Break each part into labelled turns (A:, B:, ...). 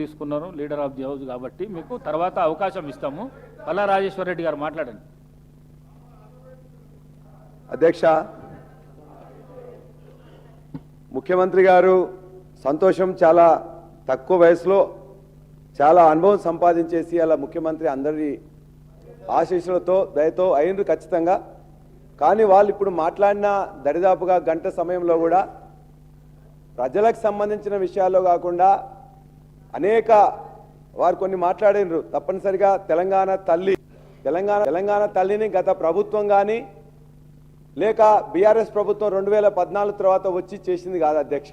A: తీసుకున్నారు leader of the house కాబట్టి మీకు తర్వాత అవకాశం ఇస్తాము. పల్లా రాజేశ్వర్ రెడ్డి గారు మాట్లాడండి.
B: అధ్యక్ష, ముఖ్యమంత్రి గారు సంతోషం. చాలా తక్కువ వయసులో చాలా అనుభవం సంపాదించేసి అలా ముఖ్యమంత్రి అందరి ఆశీస్సులతో దయతో అయినరు ఖచ్చితంగా. కానీ వాళ్ళు ఇప్పుడు మాట్లాడిన దరిదాపుగా గంట సమయంలో కూడా ప్రజలకు సంబంధించిన విషయాల్లో కాకుండా అనేక వారు కొన్ని మాట్లాడినరు. తప్పనిసరిగా తెలంగాణ తల్లిని గత ప్రభుత్వం కానీ లేక బీఆర్ఎస్ ప్రభుత్వం 2014 తర్వాత వచ్చి చేసింది కాదు అధ్యక్ష.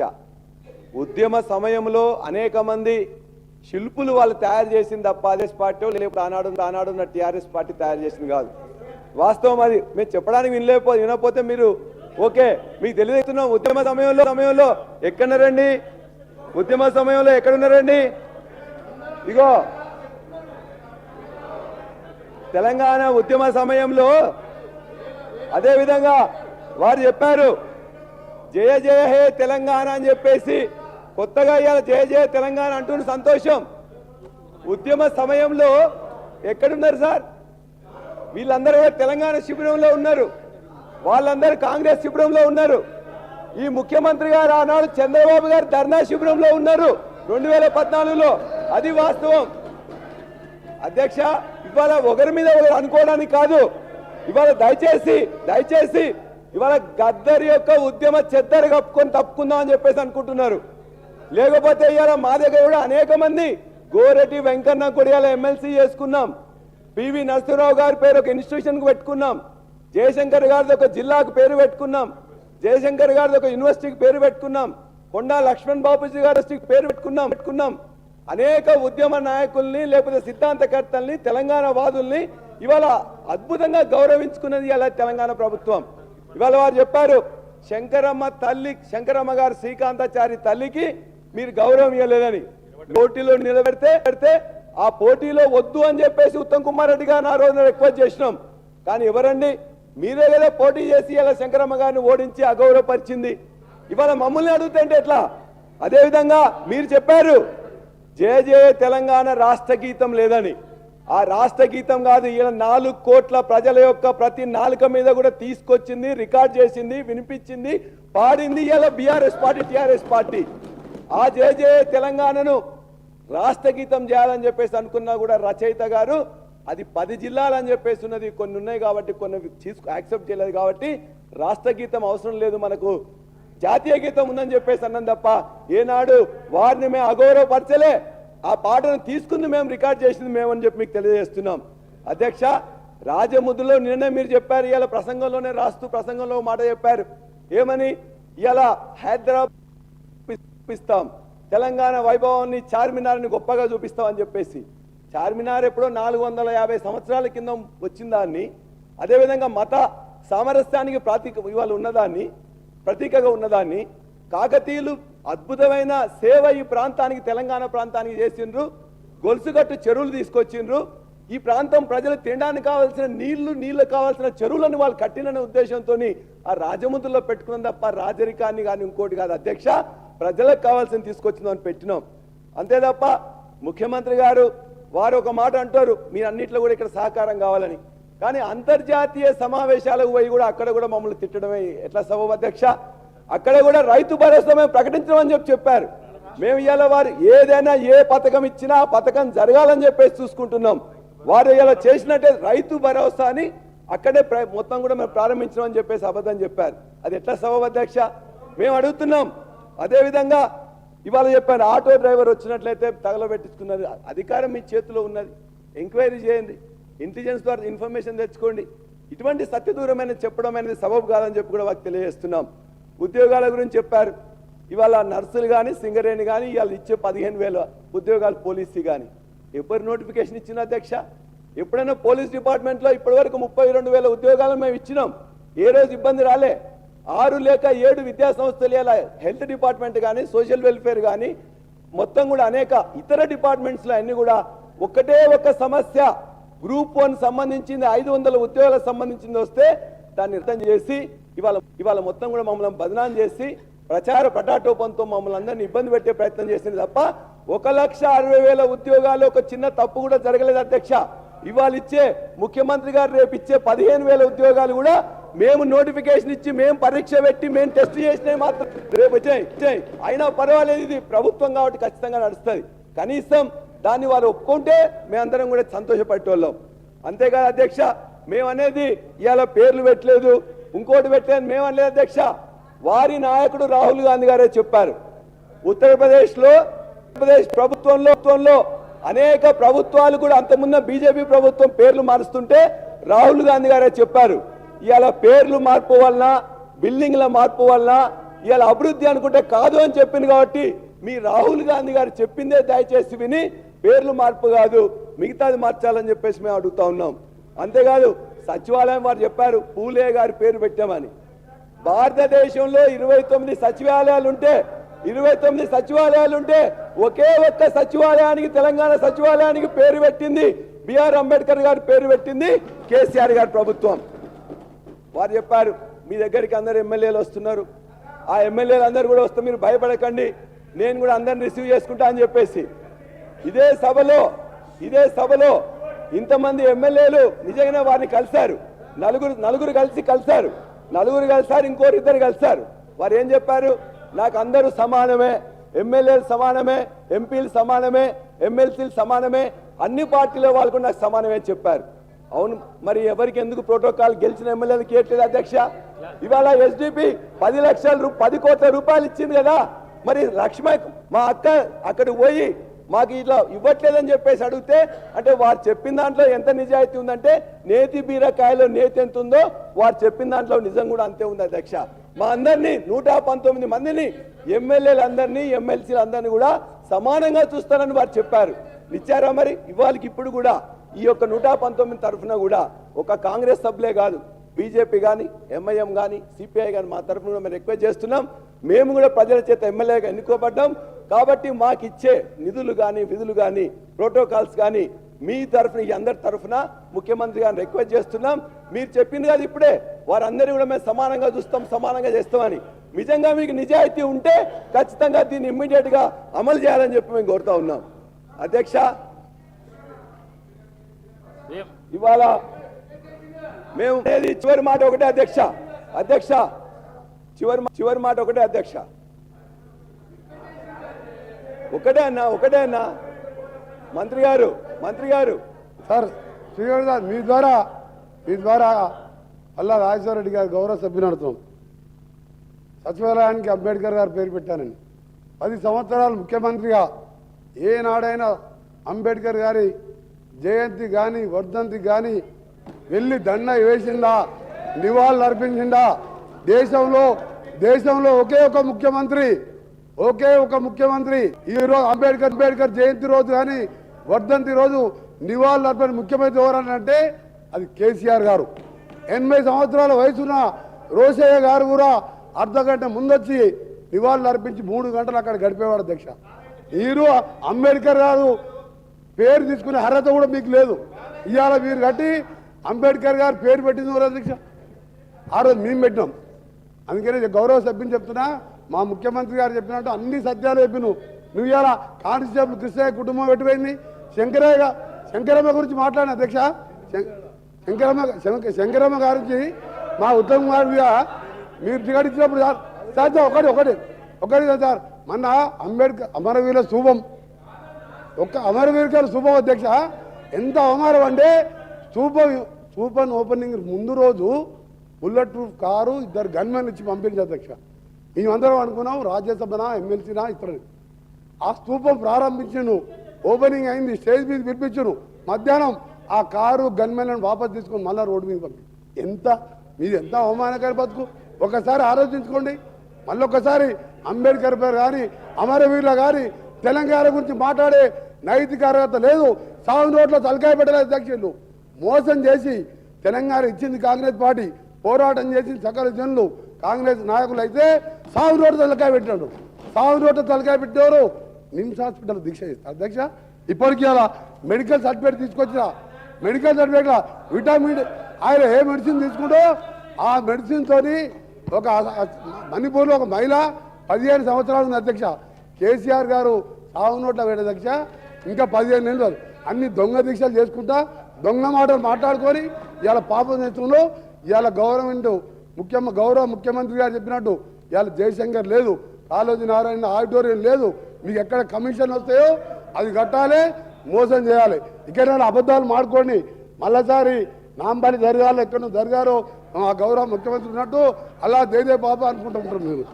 B: ఉద్యమ సమయంలో అనేక మంది శిల్పులు వాళ్ళు తయారు చేసింది తప్ప ఆర్ఎస్ పార్టీ లేకపోతే ఆనాడున్న టీఆర్ఎస్ పార్టీ తయారు చేసింది కాదు. వాస్తవం అది. మేము చెప్పడానికి వినకపోతే మీరు ఓకే మీకు తెలియజేస్తున్నాం. ఉద్యమ సమయంలో ఎక్కడున్నారండి? ఉద్యమ సమయంలో ఎక్కడున్నారండి? ఇగో తెలంగాణ ఉద్యమ సమయంలో అదే విధంగా వారు చెప్పారు జయ జయ హే తెలంగాణ అని చెప్పేసి. కొత్తగా ఇవాళ జయ జయ తెలంగాణ అంటున్న సంతోషం. ఉద్యమ సమయంలో ఎక్కడున్నారు సార్? వీళ్ళందరూ తెలంగాణ శిబిరంలో ఉన్నారు, వాళ్ళందరూ కాంగ్రెస్ శిబిరంలో ఉన్నారు. ఈ ముఖ్యమంత్రి గారు ఆనాడు చంద్రబాబు గారు ధర్నా శిబిరంలో ఉన్నారు 2014లో. అది వాస్తవం అధ్యక్ష. ఇవాళ ఒకరి మీద ఒకరు అనుకోవడానికి కాదు. ఇవాళ దయచేసి ఇవాళ గద్దర్ యొక్క ఉద్యమ చెద్దరు కప్పుకొని తప్పుకుందాం అని చెప్పేసి అనుకుంటున్నారు. లేకపోతే ఇవాళ మా దగ్గర కూడా అనేక మంది గోరెడ్డి వెంకన్న కొడియాల ఎమ్మెల్సీ చేసుకున్నాం. పివి నరసింహరావు గారి పేరు ఒక ఇన్స్టిట్యూషన్ కు పెట్టుకున్నాం. జయశంకర్ గారిది ఒక జిల్లాకు పేరు పెట్టుకున్నాం. జయశంకర్ గారిది ఒక యూనివర్సిటీకి పేరు పెట్టుకున్నాం. కొండా లక్ష్మణ్ బాబుజీ గారి పేరు పెట్టుకున్నాం. అనేక ఉద్యమ నాయకుల్ని లేకపోతే సిద్ధాంతకర్తల్ని తెలంగాణ వాదుల్ని ఇవాళ అద్భుతంగా గౌరవించుకున్నది ఇలా తెలంగాణ ప్రభుత్వం. ఇవాళ వారు చెప్పారు శంకరమ్మ గారు శ్రీకాంతాచారి తల్లికి మీరు గౌరవం ఇవ్వలేదని. పోటీలో నిలబెడితే ఆ పోటీలో వద్దు అని చెప్పేసి ఉత్తమ్ కుమార్ రెడ్డి గారిని ఆ రోజున రిక్వెస్ట్ చేసినాం. కానీ ఎవరండి? మీరే కదా పోటీ చేసి ఇలా శంకరమ్మ గారిని ఓడించి అగౌరవపరిచింది. ఇవాళ మమ్మల్ని అడుగుతుంటే ఎట్లా? అదేవిధంగా మీరు చెప్పారు జయ జయ తెలంగాణ రాష్ట్ర గీతం లేదని. ఆ రాష్ట్ర గీతం కాదు, ఇలా 4 కోట్ల ప్రజల యొక్క ప్రతి నాలుక మీద కూడా తీసుకొచ్చింది, రికార్డ్ చేసింది, వినిపించింది, పాడింది ఇలా బీఆర్ఎస్ పార్టీ టీఆర్ఎస్ పార్టీ. ఆ జయ జయ తెలంగాణను రాష్ట్ర గీతం చేయాలని చెప్పేసి అనుకున్నా కూడా రచయిత గారు అది 10 జిల్లాలు అని చెప్పేసి ఉన్నది. కొన్ని ఉన్నాయి కాబట్టి కొన్ని యాక్సెప్ట్ చేయలేదు కాబట్టి రాష్ట్ర గీతం అవసరం లేదు, మనకు జాతీయ గీతం ఉందని చెప్పేసి అన్నాం తప్ప ఏనాడు వారిని మేము అగౌరవపరచలే. ఆ పాటను తీసుకుంది మేము, రికార్డ్ చేసింది మేము అని చెప్పి మీకు తెలియజేస్తున్నాం. అధ్యక్ష, రాజముద్రలో నిన్నే మీరు చెప్పారు, ఇవాళ ప్రసంగంలోనే రాస్తూ ప్రసంగంలో మాట చెప్పారు. ఏమని? ఇవాళ హైదరాబాద్ చూపిస్తాం, తెలంగాణ వైభవాన్ని చార్మినార్ని గొప్పగా చూపిస్తాం అని చెప్పేసి. చార్మినార్ ఎప్పుడో 450 సంవత్సరాల కింద వచ్చిన దాన్ని, అదేవిధంగా మత సామరస్యానికి ఇవాళ ఉన్నదాన్ని, ప్రతీకగా ఉన్నదాన్ని కాకతీయులు అద్భుతమైన సేవ ఈ ప్రాంతానికి తెలంగాణ ప్రాంతానికి చేసిండ్రు. గొలుసుగట్టు చెరువులు తీసుకొచ్చిండ్రు. ఈ ప్రాంతం ప్రజలు తినడానికి కావాల్సిన నీళ్లు కావాల్సిన చెరువులను వాళ్ళు కట్టిననే ఉద్దేశంతో ఆ రాజముద్రలో పెట్టుకున్నాం తప్ప రాజరికాన్ని కానీ ఇంకోటి కాదు అధ్యక్ష. ప్రజలకు కావాల్సిన తీసుకొచ్చిందని పెట్టినాం అంతే తప్ప. ముఖ్యమంత్రి గారు వారు ఒక మాట అంటారు, మీరు అన్నిట్లో కూడా ఇక్కడ సహకారం కావాలని. కానీ అంతర్జాతీయ సమావేశాలకు పోయి కూడా అక్కడ కూడా మమ్మల్ని తిట్టడమే ఎట్లా సబబు అధ్యక్ష? అక్కడ కూడా రైతు భరోసా మేము ప్రకటించమని చెప్పారు. మేము ఇవాళ వారు ఏదైనా ఏ పథకం ఇచ్చినా ఆ పథకం జరగాలని చెప్పేసి చూసుకుంటున్నాం. వారు ఇలా చేసినట్టే రైతు భరోసా అని అక్కడే మొత్తం కూడా మేము ప్రారంభించమని చెప్పేసి అబద్ధం చెప్పారు. అది ఎట్లా సబబు అధ్యక్ష? మేము అడుగుతున్నాం. అదేవిధంగా ఇవాళ చెప్పాను, ఆటో డ్రైవర్ వచ్చినట్లయితే తగలబెట్టించుకున్నది. అధికారం మీ చేతిలో ఉన్నది, ఎంక్వైరీ చేయండి, ఇంటెలిజెన్స్ ద్వారా ఇన్ఫర్మేషన్ తెచ్చుకోండి. ఇటువంటి సత్యదూరమైన చెప్పడం అనేది సబబు కాదని చెప్పి కూడా వారికి తెలియజేస్తున్నాం. ఉద్యోగాల గురించి చెప్పారు. ఇవాళ నర్సులు కానీ సింగరేణి కానీ ఇవాళ ఇచ్చే 15,000 ఉద్యోగాలు పోలీసు కానీ ఎవరు నోటిఫికేషన్ ఇచ్చిన అధ్యక్ష? ఎప్పుడైనా పోలీస్ డిపార్ట్మెంట్లో ఇప్పటివరకు 32,000 ఉద్యోగాలు మేము ఇచ్చినాం. ఏ రోజు ఇబ్బంది రాలే. 6 లేక 7 విద్యా సంస్థలు ఇలా హెల్త్ డిపార్ట్మెంట్ కానీ సోషల్ వెల్ఫేర్ కానీ మొత్తం కూడా అనేక ఇతర డిపార్ట్మెంట్స్లో అన్ని కూడా ఒకటే ఒక సమస్య, గ్రూప్ 1 సంబంధించింది 500 ఉద్యోగాలకు సంబంధించింది వస్తే దాన్ని అర్థం చేసి ఇవాళ మొత్తం కూడా మమ్మల్ని బదనాం చేసి ప్రచార పటాటోపంతో మమ్మల్ని అందరినీ ఇబ్బంది పెట్టే ప్రయత్నం చేసింది తప్ప 1,60,000 ఉద్యోగాలు ఒక చిన్న తప్పు కూడా జరగలేదు అధ్యక్ష. ఇవాళ ఇచ్చే ముఖ్యమంత్రి గారు రేపు ఇచ్చే 15,000 ఉద్యోగాలు కూడా మేము నోటిఫికేషన్ ఇచ్చి మేము పరీక్ష పెట్టి మేము టెస్ట్ చేసినవి మాత్రం రేపు వచ్చాయి. అయినా పర్వాలేదు, ఇది ప్రభుత్వం కాబట్టి ఖచ్చితంగా నడుస్తుంది. కనీసం దాన్ని వారు ఒప్పుకుంటే మేమందరం కూడా సంతోషపడేవాళ్ళం. అంతేకాదు అధ్యక్ష, మేమనేది ఇవాళ పేర్లు పెట్టలేదు, ఇంకోటి పెట్టలేదు మేమనలేదు అధ్యక్ష. వారి నాయకుడు రాహుల్ గాంధీ గారే చెప్పారు, ఉత్తరప్రదేశ్ ప్రభుత్వంలో అనేక ప్రభుత్వాలు కూడా అంతకుముందు బీజేపీ ప్రభుత్వం పేర్లు మారుస్తుంటే రాహుల్ గాంధీ గారే చెప్పారు, ఇవాళ పేర్లు మార్పు వలన బిల్డింగ్ల మార్పు వలన ఇవాళ అభివృద్ధి అనుకుంటే కాదు అని చెప్పింది. కాబట్టి మీ రాహుల్ గాంధీ గారు చెప్పిందే దయచేసి విని పేర్లు మార్పు కాదు మిగతాది మార్చాలని చెప్పేసి మేము అడుగుతా ఉన్నాం. అంతేకాదు సచివాలయం వారు చెప్పారు పూలే గారి పేరు పెట్టామని. భారతదేశంలో 29 సచివాలయాలు ఉంటే ఒకే ఒక్క సచివాలయానికి, తెలంగాణ సచివాలయానికి పేరు పెట్టింది బిఆర్ అంబేద్కర్ గారి పేరు పెట్టింది కేసీఆర్ గారి ప్రభుత్వం. వారు చెప్పారు మీ దగ్గరికి అందరు ఎమ్మెల్యేలు వస్తున్నారు, ఆ ఎమ్మెల్యేలు అందరు కూడా వస్తే మీరు భయపడకండి, నేను కూడా అందరిని రిసీవ్ చేసుకుంటా అని చెప్పేసి ఇదే సభలో ఇంతమంది ఎమ్మెల్యేలు నిజంగానే వారిని కలిశారు. నలుగురు కలిశారు, ఇంకోరు ఇద్దరు కలిశారు. వారు ఏం చెప్పారు, నాకు అందరూ సమానమే, ఎమ్మెల్యేలు సమానమే, ఎంపీలు సమానమే, ఎమ్మెల్సీలు సమానమే, అన్ని పార్టీల వాళ్ళకు నాకు సమానమే అని చెప్పారు. అవును, మరి ఎవరికి ఎందుకు ప్రోటోకాల్ గెలిచిన ఎమ్మెల్యేలకు ఇవ్వట్లేదు అధ్యక్ష? ఇవాళ ఎస్డిపి 10 కోట్ల రూపాయలు ఇచ్చింది కదా, మరి లక్ష్మ మా అక్క అక్కడికి పోయి మాకు ఇట్లా ఇవ్వట్లేదని చెప్పేసి అడిగితే, అంటే వారు చెప్పిన దాంట్లో ఎంత నిజాయితీ ఉందంటే నేతి బీరకాయలో నేతి ఎంత ఉందో వారు చెప్పిన దాంట్లో నిజం కూడా అంతే ఉంది అధ్యక్ష. మా అందరినీ 119 మందిని ఎమ్మెల్యేలందరినీ ఎమ్మెల్సీలు అందరినీ కూడా సమానంగా చూస్తారని వారు చెప్పారు. ఇచ్చారా? మరి ఇవాళకి ఇప్పుడు కూడా ఈ యొక్క 119 తరఫున కూడా ఒక కాంగ్రెస్ సభ్యులే కాదు, బీజేపీ కానీ, ఎంఐఎం కానీ, సిపిఐ కానీ మా తరఫున కూడా మేము రిక్వెస్ట్ చేస్తున్నాం. మేము కూడా ప్రజల చేత ఎమ్మెల్యేగా ఎన్నుకోబడ్డాం కాబట్టి మాకు ఇచ్చే నిధులు కానీ, విధులు కానీ, ప్రోటోకాల్స్ కానీ మీ తరఫున, ఈ అందరి తరఫున ముఖ్యమంత్రి గారిని రిక్వెస్ట్ చేస్తున్నాం. మీరు చెప్పింది కాదు ఇప్పుడే, వారందరూ కూడా మేము సమానంగా చూస్తాం, సమానంగా చేస్తామని. నిజంగా మీకు నిజాయితీ ఉంటే ఖచ్చితంగా దీన్ని ఇమ్మీడియట్ గా అమలు చేయాలని చెప్పి మేము కోరుతా ఉన్నాం. అధ్యక్ష, ఇవాళ మేము చివరి మాట ఒకటే అధ్యక్ష, చివరి మాట ఒకటే అధ్యక్ష, ఒకటే అన్నా మంత్రి గారు
C: సార్ శ్రీగణ్ సార్, మీ ద్వారా అల్లా రాజేశ్వర రెడ్డి గారు గౌరవ సభ్యుని అడుగుతున్నాం. సచివాలయానికి అంబేద్కర్ గారు పేరు పెట్టానని 10 సంవత్సరాలు ముఖ్యమంత్రిగా ఏనాడైనా అంబేద్కర్ గారి జయంతి కానీ వర్ధంతి కానీ వెళ్ళి దండ వేసిందా, నివాళులు అర్పించిందా? దేశంలో ఒకే ఒక ముఖ్యమంత్రి ఈరోజు అంబేద్కర్ జయంతి రోజు కానీ వర్ధంతి రోజు నివాళులు అర్పణ ముఖ్యమంత్రి ఎవరనంటే అది కేసీఆర్ గారు. 80 సంవత్సరాల వయసున్న రోషయ్య గారు కూడా అర్ధగంట ముందొచ్చి నివాళులు అర్పించి 3 గంటలు అక్కడ గడిపేవాడు అధ్యక్ష. మీరు అంబేద్కర్ గారు పేరు తీసుకునే అర్హత కూడా మీకు లేదు. ఇవాళ మీరు కట్టి అంబేద్కర్ గారు పేరు పెట్టింది ఎవరు అధ్యక్ష? ఆ రోజు మేము పెట్టినాం. అందుకనే గౌరవ సభ్యుని చెప్తున్నా, మా ముఖ్యమంత్రి గారు చెప్పినట్టు అన్ని సత్యాలు చెప్పి నువ్వు ఇవాళ కానిస్టేబుల్ కృష్ణయ్య కుటుంబం పెట్టిపోయింది, శంకరమ్మ గురించి మాట్లాడిన అధ్యక్ష. శంకరమ్మ గారికి మా ఉత్తమ్ కుమార్ మీద మీరు టికెట్ ఇచ్చినప్పుడు సార్ ఒకటి సార్, మన అంబేద్కర్ అమరవీరుల శుభం, అమరవీరుల శుభం అధ్యక్ష. ఎంత అవమానం అంటే సూపర్ ఓపెనింగ్ ముందు రోజు బుల్లెట్ ప్రూఫ్ కారు 2 గన్మెన్ ఇచ్చి పంపించారు అధ్యక్ష. మేమందరం అనుకున్నాం రాజ్యసభనా ఎమ్మెల్సీనా ఇతరులు. ఆ స్తూపం ప్రారంభించను, ఓపెనింగ్ అయింది, స్టేజ్ మీద పిలిపించను, మధ్యాహ్నం ఆ కారు గన్మెన్లను వాపస్ తీసుకొని మళ్ళీ రోడ్డు మీద పంపి మీది ఎంత అవమానకర బతుకు ఒకసారి ఆలోచించుకోండి. మళ్ళీ ఒకసారి అంబేద్కర్ పేరు కానీ అమరవీరుల కానీ తెలంగాణ గురించి మాట్లాడే నైతిక అర్హత లేదు. సాగు నోట్ల తలకాయ పెట్టలేదు అధ్యక్షులు. మోసం చేసి తెలంగాణ ఇచ్చింది కాంగ్రెస్ పార్టీ, పోరాటం చేసింది సకల జనులు కాంగ్రెస్ నాయకులు. అయితే సాగు నోట్ల తలకాయ పెట్టినాడు. సాగు నోట్ల తలకాయ పెట్టేవారు నిమ్స్ హాస్పిటల్ దీక్ష చేస్తారు అధ్యక్ష. ఇప్పటికీ అలా మెడికల్ సర్టిఫికేట్ తీసుకొచ్చిన మెడికల్ సర్టిఫికేట్ విటమిన్ ఆయన ఏ మెడిసిన్ తీసుకుంటో ఆ మెడిసిన్ తోని ఒక మణిపూర్లో ఒక మహిళ 15 సంవత్సరాలు ఉంది అధ్యక్ష. కేసీఆర్ గారు సాగు నోట్ల వేట దీక్ష ఇంకా 15 నెలలు అన్ని దొంగ దీక్షలు చేసుకుంటా దొంగ మాటలు మాట్లాడుకొని ఇవాళ పాపం చేస్తుందో ఇవాళ గౌరవ ముఖ్యమంత్రి గారు చెప్పినట్టు ఇవాళ జయశంకర్ లేదు, కాళోజీ నారాయణ ఆడిటోరియం లేదు, మీకు ఎక్కడ కమిషన్ వస్తాయో అది కట్టాలి, మోసం చేయాలి. ఇక్కడ అబద్ధాలు మాడుకోండి మళ్ళీసారి నాంపల్లి జరగాలి ఎక్కడ జరిగారో ఆ గౌరవ ముఖ్యమంత్రి ఉన్నట్టు అలా దేదే పాప అనుకుంటుంటాం మేము.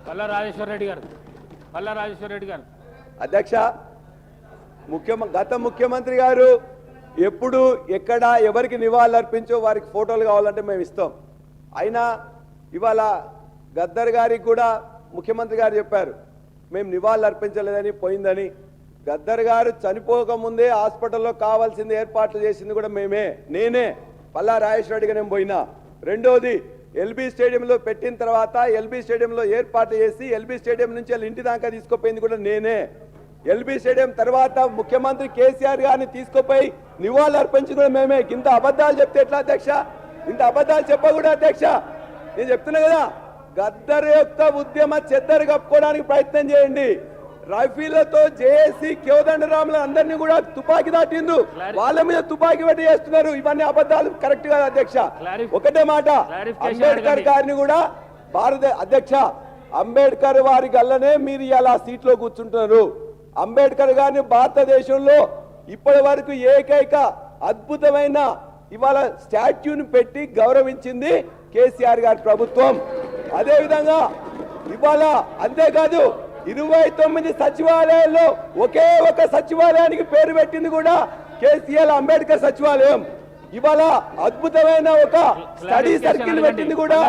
A: పల్లా రాజేశ్వర రెడ్డి గారు
B: అధ్యక్ష, గత ముఖ్యమంత్రి గారు ఎప్పుడు ఎక్కడ ఎవరికి నివాళులు అర్పించో వారికి ఫోటోలు కావాలంటే మేము ఇస్తాం. అయినా ఇవాళ గద్దర్ గారికి కూడా ముఖ్యమంత్రి గారు చెప్పారు మేము నివాళులు అర్పించలేదని పోయిందని. గద్దర్ గారు చనిపోకముందే హాస్పిటల్లో కావాల్సింది ఏర్పాట్లు చేసింది కూడా నేనే పల్లా రాజేశ్వర రెడ్డిగా నేను పోయినా. రెండోది ఎల్బీ స్టేడియంలో పెట్టిన తర్వాత ఎల్బీ స్టేడియంలో ఏర్పాటు చేసి ఎల్బీ స్టేడియం నుంచి ఇంటి దాకా తీసుకుపోయింది కూడా నేనే. ఎల్బీ స్టేడియం తర్వాత ముఖ్యమంత్రి కేసీఆర్ గారిని తీసుకుపోయి నివాళులు అర్పించింది కూడా మేమే. ఇంత అబద్ధాలు చెప్తే ఎట్లా అధ్యక్ష? ఇంత అబద్ధాలు చెప్పకూడదు అధ్యక్ష. నేను చెప్తున్నా కదా, గద్దర్ యొక్క ఉద్యమ చెద్దరు కప్పుకోవడానికి ప్రయత్నం చేయండి. రఫీలతో జేఏసీ కేవదండరాములు అందరినీ కూడా తుపాకీ దాటిండ్రు, వాళ్ళ మీద తుపాకీ పెట్టి చేస్తున్నారు. ఇవన్నీ అబద్ధాలు కరెక్ట్ కాదు అధ్యక్ష. ఒకటే మాట, అంబేద్కర్ గారిని కూడా అధ్యక్ష అంబేద్కర్ వారి గల్లనే మీరు ఇలా సీట్లో కూర్చుంటున్నారు. అంబేద్కర్ గారిని భారతదేశంలో ఇప్పటి వరకు ఏకైక అద్భుతమైన ఇవాళ స్టాట్యూని పెట్టి గౌరవించింది కేసీఆర్ గారి ప్రభుత్వం. అదేవిధంగా ఇవాళ అంతేకాదు 29 సచివాలయాల్లో ఒకే ఒక సచివాలయానికి పేరు పెట్టింది కూడా కేసీఆర్ అంబేద్కర్ సచివాలయం. ఇవాళ అద్భుతమైన ఒక స్టడీ సర్కిల్ పెట్టింది కూడా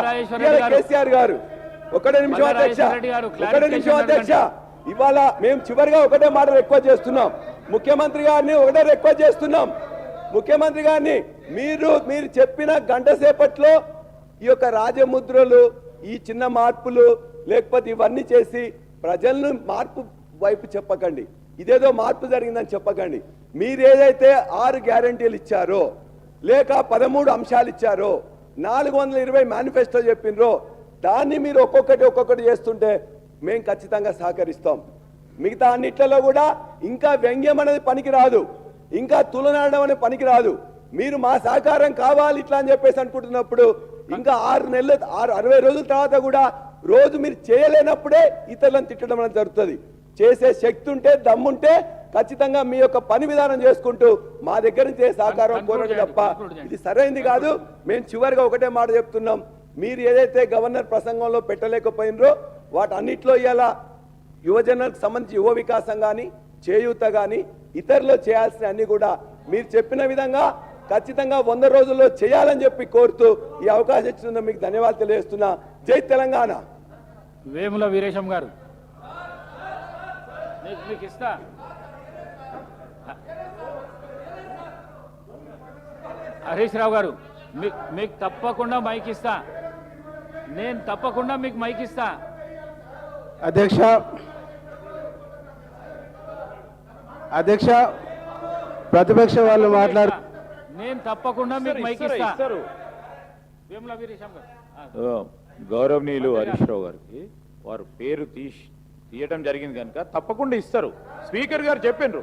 B: కేసీఆర్ గారు. ఒకటే నిమిషం అధ్యక్ష, ఇవాళ మేము చివరిగా ఒకటే మాట రిక్వెస్ట్ చేస్తున్నాం ముఖ్యమంత్రి గారిని, ముఖ్యమంత్రి గారిని మీరు చెప్పిన గంట సేపట్లో ఈ యొక్క రాజముద్రలు, ఈ చిన్న మార్పులు లేకపోతే ఇవన్నీ చేసి ప్రజలను మార్పు వైపు చెప్పకండి. ఇదేదో మార్పు జరిగిందని చెప్పకండి. మీరు ఏదైతే 6 గ్యారంటీలు ఇచ్చారో లేక 13 అంశాలు ఇచ్చారో 420 మేనిఫెస్టో చెప్పినరో దాన్ని మీరు ఒక్కొక్కటి చేస్తుంటే మేము ఖచ్చితంగా సహకరిస్తాం. మిగతా అన్నిట్లలో కూడా ఇంకా వ్యంగ్యం అనేది పనికిరాదు, ఇంకా తులనాడడం అనేది పనికిరాదు. మీరు మా సహకారం కావాలి ఇట్లా అని చెప్పేసి అనుకుంటున్నప్పుడు ఇంకా 60 రోజుల తర్వాత కూడా రోజు మీరు చేయలేనప్పుడే ఇతరులను తిట్టడం అనేది జరుగుతుంది. చేసే శక్తి ఉంటే దమ్ముంటే ఖచ్చితంగా మీ యొక్క పని విధానం చేసుకుంటూ మా దగ్గర నుంచి సహకారం కోరడం తప్ప ఇది సరైనది కాదు. మేము చివరిగా ఒకటే మాట చెప్తున్నాం, మీరు ఏదైతే గవర్నర్ ప్రసంగంలో పెట్టలేకపోయినరో వాటన్నిటిలో ఇవాళ యువజనులకు సంబంధించి యువ వికాసం కానీ చేయూత కానీ ఇతరులు చేయాల్సిన అన్ని కూడా మీరు చెప్పిన విధంగా ఖచ్చితంగా 100 రోజుల్లో చేయాలని చెప్పి కోరుతూ ఈ అవకాశం ఇచ్చినందుకు మీకు ధన్యవాదాలు తెలియజేస్తున్నా. జై తెలంగాణ.
A: వేముల వీరేశం గారు మీకు ఇస్తా. హరీష్ రావు గారు మీకు తప్పకుండా మైక్ ఇస్తా, నేను తప్పకుండా మీకు మైక్ ఇస్తా.
D: అధ్యక్ష ప్రతిపక్ష వాళ్ళు మాట్లాడు,
A: నేను తప్పకుండా మీకు మైక్ ఇస్తా. వేముల వీరేశం గారు
E: గౌరవనీయులు హరీష్ రావు గారికి వారు పేరు తీయటం జరిగింది కనుక తప్పకుండా ఇస్తారు. స్పీకర్ గారు చెప్పిండ్రు.